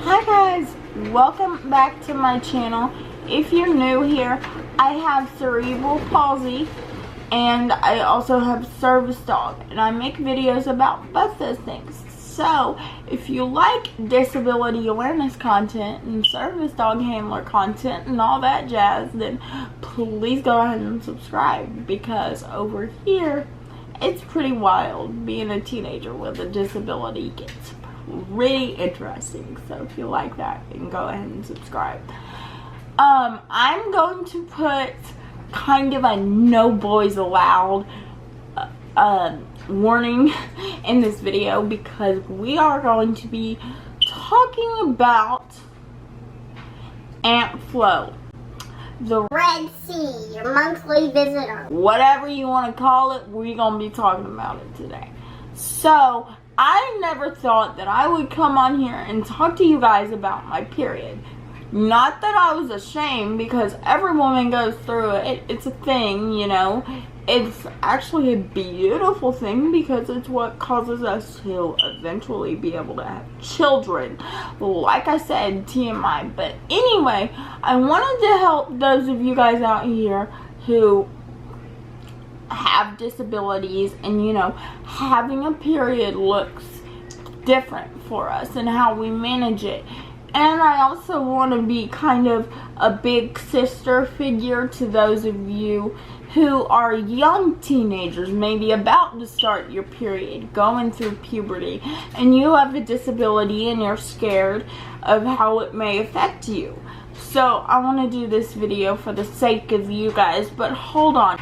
Hi guys, welcome back to my channel. If you're new here, I have cerebral palsy and I also have service dog, and I make videos about both those things. So if you like disability awareness content and service dog handler content and all that jazz, then please go ahead and subscribe, because over here it's pretty wild. Being a teenager with a disability gets really interesting. So if you like that, you can go ahead and subscribe. I'm going to put kind of a no boys allowed warning in this video, because we are going to be talking about Aunt Flo, the Red Sea, your monthly visitor. Whatever you want to call it, we're going to be talking about it today. So I never thought that I would come on here and talk to you guys about my period. Not that I was ashamed, because every woman goes through it. It's a thing, you know. It's actually a beautiful thing, because it's what causes us to eventually be able to have children. Like I said, TMI. But anyway, I wanted to help those of you guys out here who have disabilities, and you know, having a period looks different for us and how we manage it. And I also want to be kind of a big sister figure to those of you who are young teenagers, maybe about to start your period, going through puberty, and you have a disability and you're scared of how it may affect you. So I want to do this video for the sake of you guys, but hold on.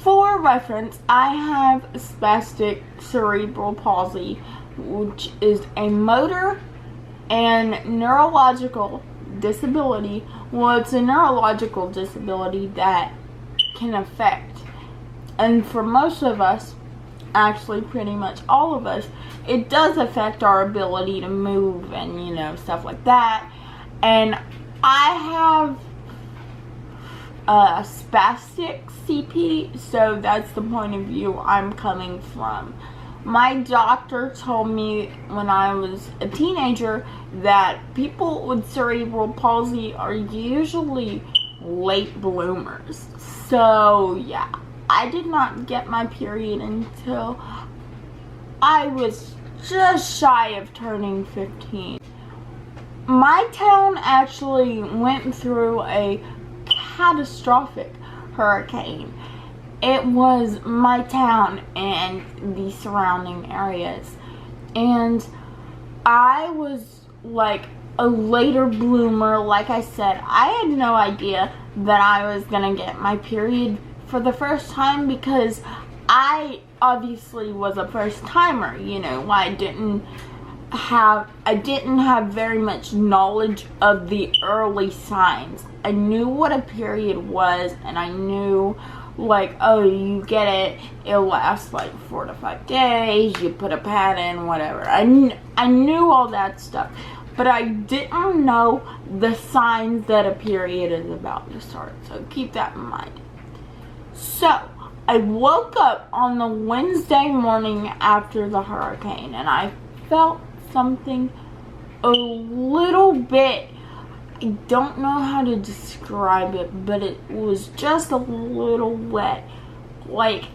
For reference, I have spastic cerebral palsy, which is a motor and neurological disability. Well, it's a neurological disability that can affect, and for most of us, actually pretty much all of us, it does affect our ability to move and, you know, stuff like that. And I have a spastic CP, so that's the point of view I'm coming from. My doctor told me when I was a teenager that people with cerebral palsy are usually late bloomers. So yeah, I did not get my period until I was just shy of turning 15. My town actually went through a catastrophic hurricane. It was my town and the surrounding areas, and I was like a later bloomer. Like I said, I had no idea that I was gonna get my period for the first time, because I obviously was a first timer. You know, I didn't have very much knowledge of the early signs. I knew what a period was, and I knew, like, oh, you get it, it'll last like 4 to 5 days, you put a pad in, whatever. I knew all that stuff, but I didn't know the signs that a period is about to start, so keep that in mind. So I woke up on the Wednesday morning after the hurricane, and I felt something a little bit, I don't know how to describe it, but it was just a little wet, like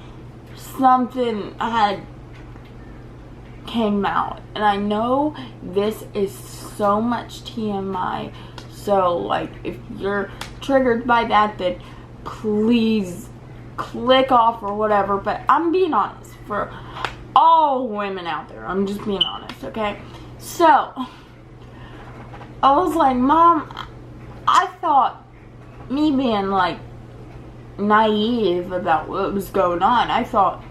something had came out. And I know this is so much TMI, so like if you're triggered by that, then please click off or whatever. But I'm being honest, for all women out there, I'm just being honest, okay? So I was like, Mom, I thought, me being like naive about what was going on, I thought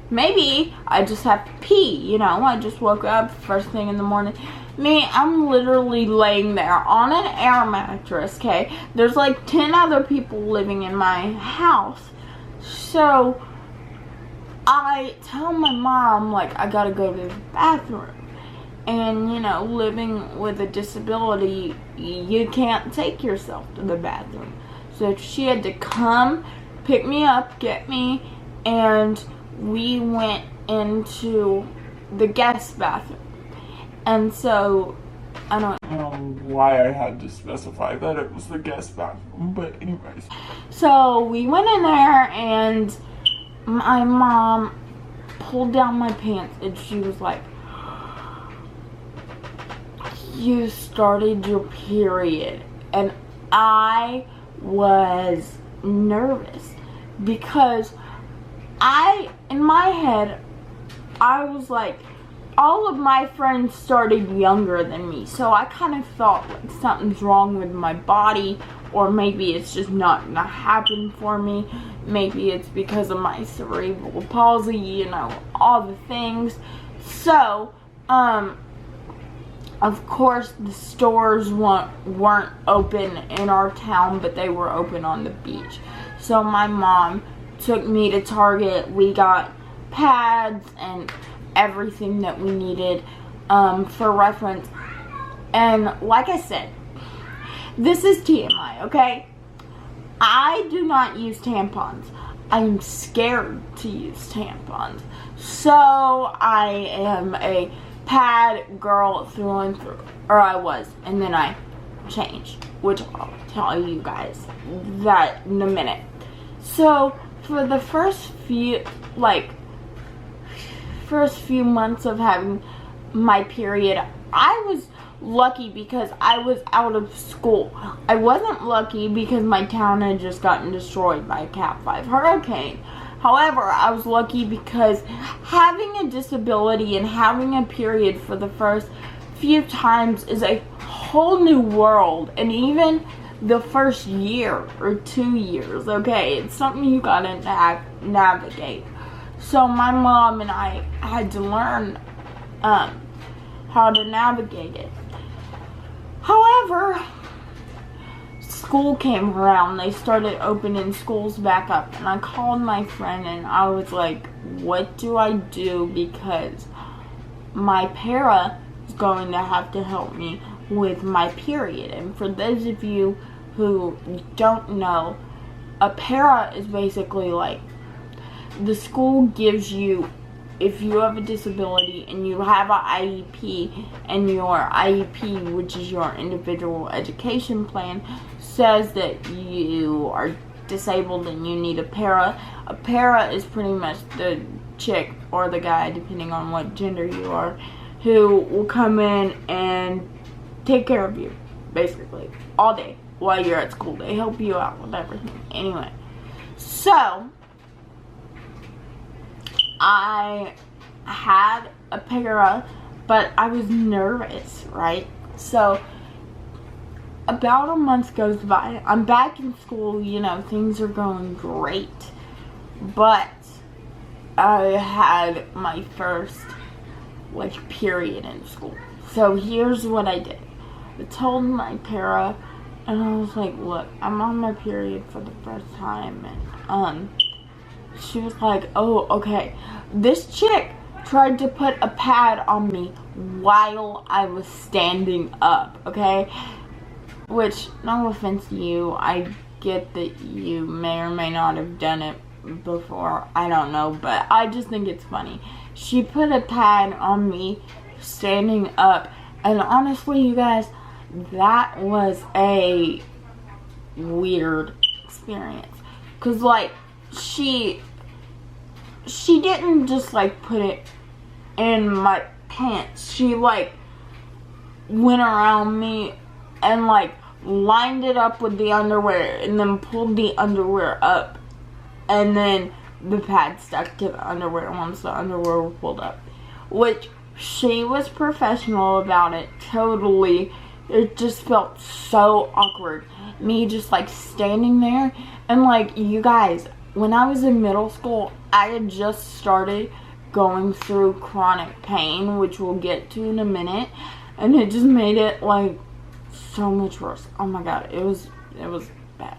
maybe I just have to pee, you know. I just woke up first thing in the morning. I'm literally laying there on an air mattress, okay? There's like 10 other people living in my house. So I tell my mom, like, I gotta go to the bathroom. And, you know, living with a disability, you can't take yourself to the bathroom. So she had to come, pick me up, get me, and we went into the guest bathroom. And so, I don't why I had to specify that it was the guest bathroom, but anyways. So we went in there and my mom pulled down my pants and she was like, "You started your period." And I was nervous because in my head, I was like, all of my friends started younger than me, so I kind of thought like something's wrong with my body, or maybe it's just not gonna happen for me. Maybe it's because of my cerebral palsy, you know, all the things. So, of course, the stores weren't open in our town, but they were open on the beach. So my mom took me to Target. We got pads and everything that we needed for reference. And like I said, this is TMI, okay? I do not use tampons. I'm scared to use tampons. So I am a pad girl through and through. Or I was. And then I changed, which I'll tell you guys that in a minute. So for the first few months of having my period, I was lucky because I was out of school. I wasn't lucky because my town had just gotten destroyed by a Cat 5 hurricane. However, I was lucky because having a disability and having a period for the first few times is a whole new world. And even the first year or 2 years, okay, it's something you gotta navigate. So my mom and I had to learn how to navigate it. However, school came around. They started opening schools back up. And I called my friend and I was like, what do I do? Because my para is going to have to help me with my period. And for those of you who don't know, a para is basically like, the school gives you, if you have a disability and you have an IEP, and your IEP, which is your individual education plan, says that you are disabled and you need a para. A para is pretty much the chick or the guy, depending on what gender you are, who will come in and take care of you, basically, all day while you're at school. They help you out with everything. Anyway, so I had a para, but I was nervous, right? So about a month goes by. I'm back in school, you know, things are going great. But I had my first, period in school. So here's what I did. I told my para, and I was like, look, I'm on my period for the first time. And, she was like, oh, okay. This chick tried to put a pad on me while I was standing up, okay? Which, no offense to you, I get that you may or may not have done it before. I don't know, but I just think it's funny. She put a pad on me standing up, and honestly, you guys, that was a weird experience. Because, she didn't just, put it in my pants. She, went around me and, lined it up with the underwear and then pulled the underwear up. And then the pad stuck to the underwear once the underwear was pulled up. Which, she was professional about it, totally. It just felt so awkward. Me just, standing there. And, you guys, when I was in middle school, I had just started going through chronic pain, which we'll get to in a minute. And it just made it, so much worse. Oh my god, it was bad.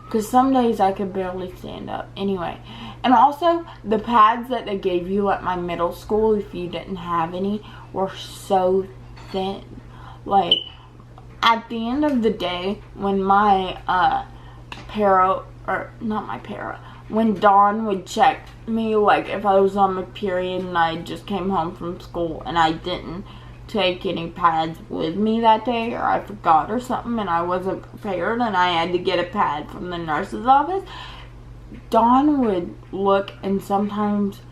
Because some days I could barely stand up. Anyway. And also, the pads that they gave you at my middle school, if you didn't have any, were so thin. At the end of the day, when my, when Dawn would check me, if I was on my period and I just came home from school and I didn't take any pads with me that day, or I forgot or something and I wasn't prepared and I had to get a pad from the nurse's office, Dawn would look and sometimes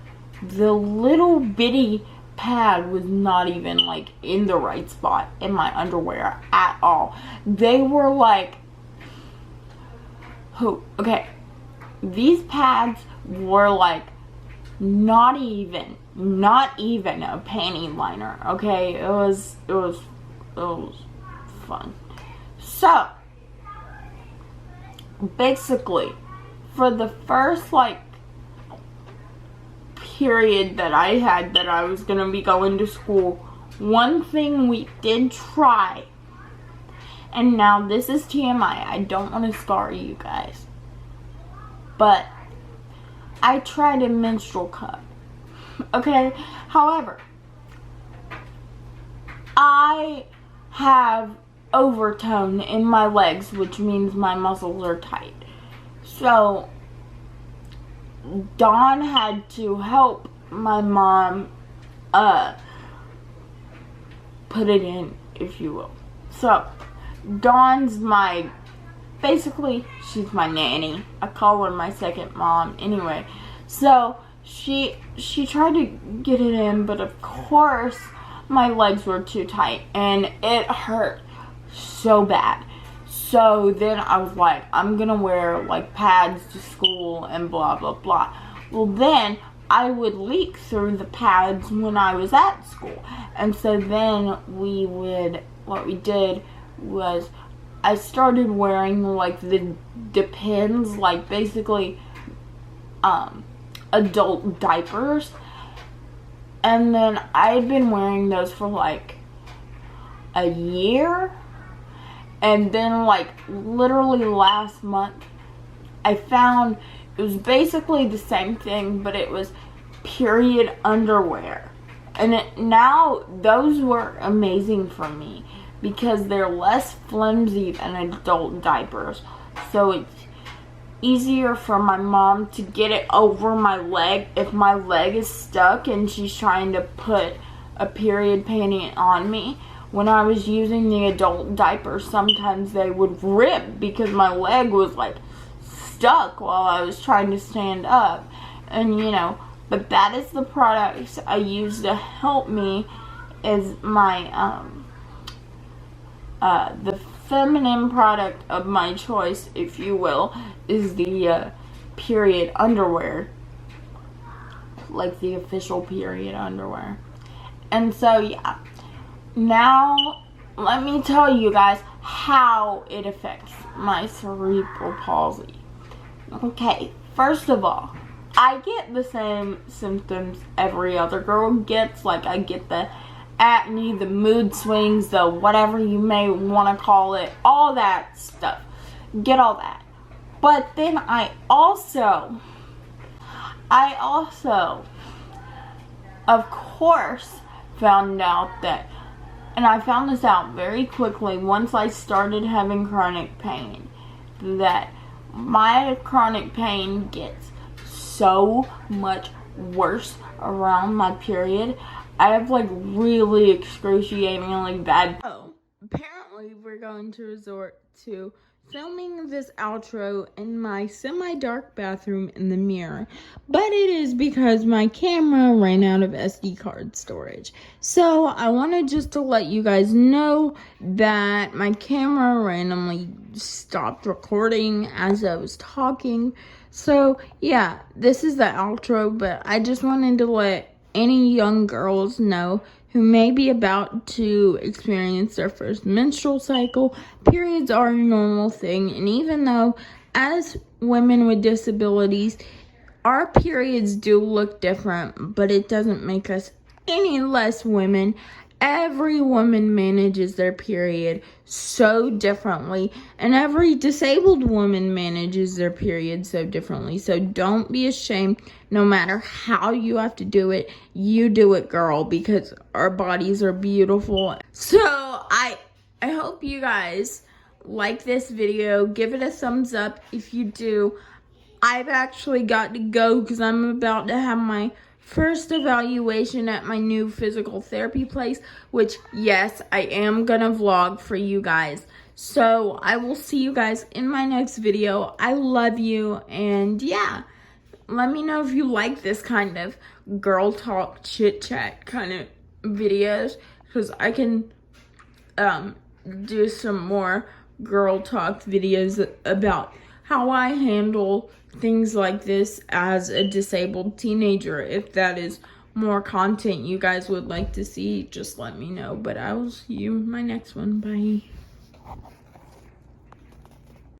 the little bitty pad was not even like in the right spot in my underwear at all. They were like, okay, these pads were like not even a panty liner. Okay, it was fun. So basically, for the first like period that I had that I was gonna be going to school, one thing we did try, and now this is TMI, I don't want to scar you guys, but I tried a menstrual cup. Okay, however, I have overtone in my legs, which means my muscles are tight. So Dawn had to help my mom put it in, if you will. So Dawn's basically she's my nanny. I call her my second mom anyway. So she tried to get it in, but of course my legs were too tight and it hurt so bad. So then I was like, I'm gonna wear like pads to school and blah blah blah. Well, then I would leak through the pads when I was at school, and so then what we did was I started wearing like the Depends, like basically adult diapers, and then I had been wearing those for like a year. And then, like, literally last month, I found it was basically the same thing, but it was period underwear. And now, those were amazing for me because they're less flimsy than adult diapers. So it's easier for my mom to get it over my leg if my leg is stuck and she's trying to put a period panty on me. When I was using the adult diapers, sometimes they would rip because my leg was like stuck while I was trying to stand up. And but that is the products I use to help me, is my the feminine product of my choice, if you will, is the period underwear, like the official period underwear. And so yeah. Now, let me tell you guys how it affects my cerebral palsy. Okay, first of all, I get the same symptoms every other girl gets. Like, I get the acne, the mood swings, the whatever you may want to call it, all that stuff. Get all that. But then I also, of course, found out that, and I found this out very quickly once I started having chronic pain, that my chronic pain gets so much worse around my period. I have like really excruciatingly bad. Oh, apparently we're going to resort to filming this outro in my semi-dark bathroom in the mirror, but it is because my camera ran out of SD card storage. So I wanted just to let you guys know that my camera randomly stopped recording as I was talking. So yeah, this is the outro, but I just wanted to let any young girls know who may be about to experience their first menstrual cycle. Periods are a normal thing, and even though as women with disabilities, our periods do look different, but it doesn't make us any less women. Every woman manages their period so differently, and every disabled woman manages their period so differently. So don't be ashamed. No matter how you have to do it, you do it, girl, because our bodies are beautiful. So I hope you guys like this video. Give it a thumbs up if you do. I've actually got to go because I'm about to have my first evaluation at my new physical therapy place, which, yes, I am gonna vlog for you guys. So I will see you guys in my next video. I love you, and yeah, let me know if you like this kind of girl talk, chit chat kind of videos, because I can do some more girl talk videos about how I handle things like this as a disabled teenager. If that is more content you guys would like to see, just let me know. But I will see you in my next one. Bye.